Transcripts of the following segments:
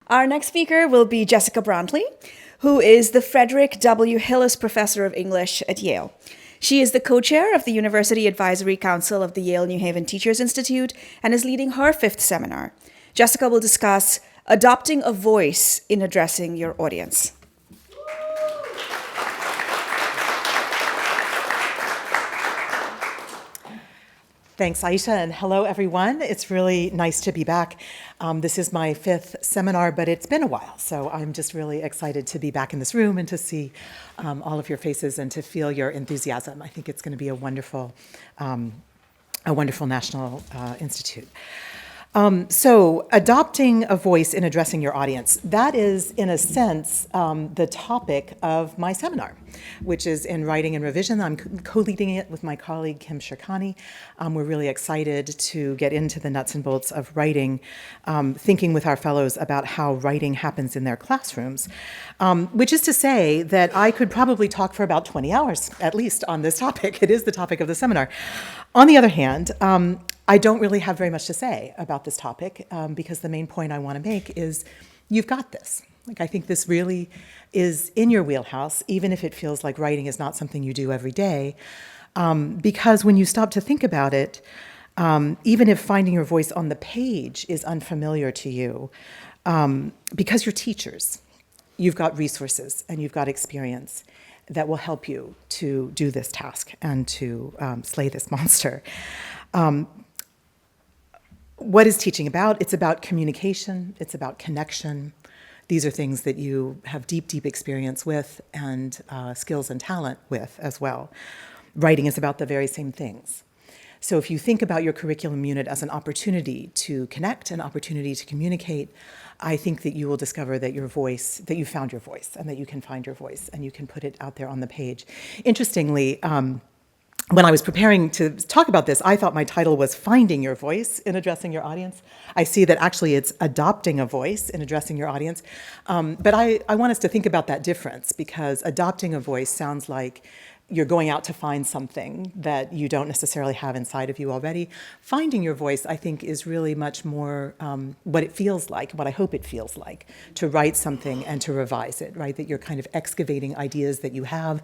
Our next speaker will be Jessica Brantley, who is the Frederick W. Hillis Professor of English at Yale. She is the co-chair of the University Advisory Council of the Yale New Haven Teachers Institute and is leading her 5th seminar. Jessica will discuss adopting a voice in addressing your audience. Thanks, Aisha, and hello, everyone. It's really nice to be back. This is my 5th seminar, but it's been a while, so I'm just really excited to be back in this room and to see all of your faces and to feel your enthusiasm. I think it's going to be a wonderful National Institute. So adopting a voice in addressing your audience, that is, in a sense, the topic of my seminar, which is in writing and revision. I'm co-leading it with my colleague, Kim Shirkani. We're really excited to get into the nuts and bolts of writing, thinking with our fellows about how writing happens in their classrooms, which is to say that I could probably talk for about 20 hours, at least, on this topic. It is the topic of the seminar. On the other hand, I don't really have very much to say about this topic because the main point I want to make is you've got this. I think this really is in your wheelhouse, even if it feels like writing is not something you do every day, because when you stop to think about it, even if finding your voice on the page is unfamiliar to you, because you're teachers, you've got resources and you've got experience that will help you to do this task and to slay this monster. What is teaching about? It's about communication. It's about connection. These are things that you have deep, deep experience with and skills and talent with as well. Writing is about the very same things. So if you think about your curriculum unit as an opportunity to connect, an opportunity to communicate, I think that you will discover that your voice, that you found your voice and that you can find your voice and you can put it out there on the page. Interestingly, when I was preparing to talk about this, I thought my title was Finding Your Voice in Addressing Your Audience. I see that actually it's Adopting a Voice in Addressing Your Audience. But I want us to think about that difference because adopting a voice sounds like you're going out to find something that you don't necessarily have inside of you already. Finding your voice, I think, is really much more what it feels like, what I hope it feels like, to write something and to revise it, right? That you're kind of excavating ideas that you have,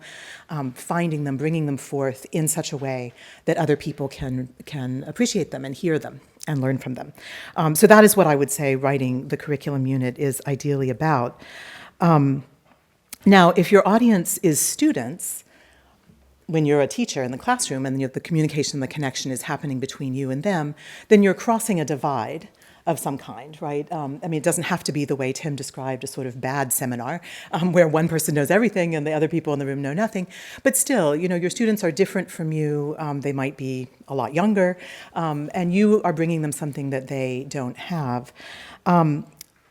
finding them, bringing them forth in such a way that other people can appreciate them and hear them and learn from them. So that is what I would say writing the curriculum unit is ideally about. Now, if your audience is students, when you're a teacher in the classroom and the communication, the connection is happening between you and them, then you're crossing a divide of some kind, right? I mean, it doesn't have to be the way Tim described a sort of bad seminar where one person knows everything and the other people in the room know nothing. But still, you know, your students are different from you. They might be a lot younger, and you are bringing them something that they don't have.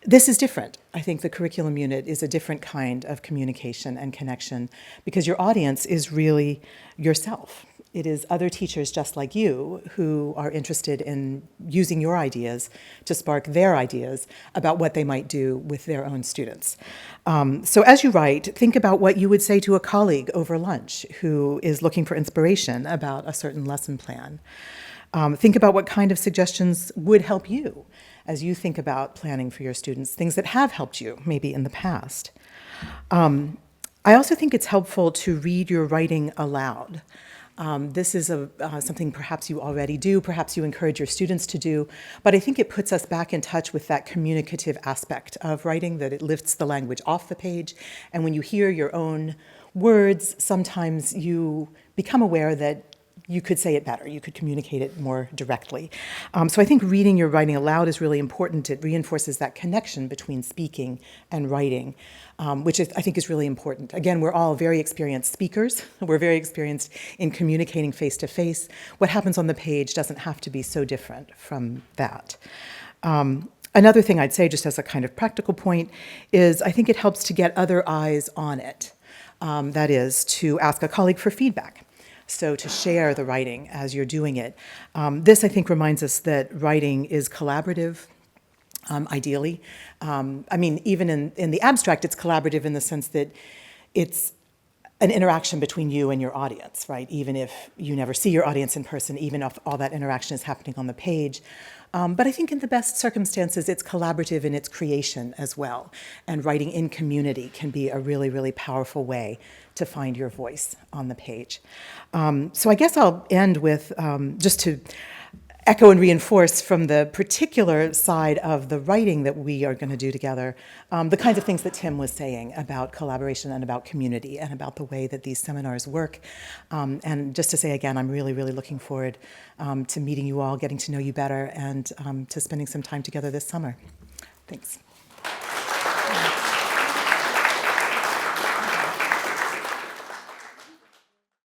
This is different. I think the curriculum unit is a different kind of communication and connection because your audience is really yourself. It is other teachers just like you who are interested in using your ideas to spark their ideas about what they might do with their own students. So as you write, think about what you would say to a colleague over lunch who is looking for inspiration about a certain lesson plan. Think about what kind of suggestions would help you as you think about planning for your students, things that have helped you maybe in the past. I also think it's helpful to read your writing aloud. This is something perhaps you already do, perhaps you encourage your students to do, but I think it puts us back in touch with that communicative aspect of writing, that it lifts the language off the page, and when you hear your own words, sometimes you become aware that you could say it better, you could communicate it more directly. So I think reading your writing aloud is really important. It reinforces that connection between speaking and writing, which I think is really important. Again, we're all very experienced speakers. We're very experienced in communicating face-to-face. What happens on the page doesn't have to be so different from that. Another thing I'd say, just as a kind of practical point, is I think it helps to get other eyes on it. That is, to ask a colleague for feedback. So to share the writing as you're doing it. This, I think, reminds us that writing is collaborative, ideally. I mean, even in the abstract, it's collaborative in the sense that it's an interaction between you and your audience, right? Even if you never see your audience in person, even if all that interaction is happening on the page. But I think in the best circumstances, it's collaborative in its creation as well. And writing in community can be a really, really powerful way to find your voice on the page. So I guess I'll end with just to echo and reinforce from the particular side of the writing that we are going to do together, the kinds of things that Tim was saying about collaboration and about community and about the way that these seminars work. And just to say again, I'm really, really looking forward to meeting you all, getting to know you better, and to spending some time together this summer. Thanks.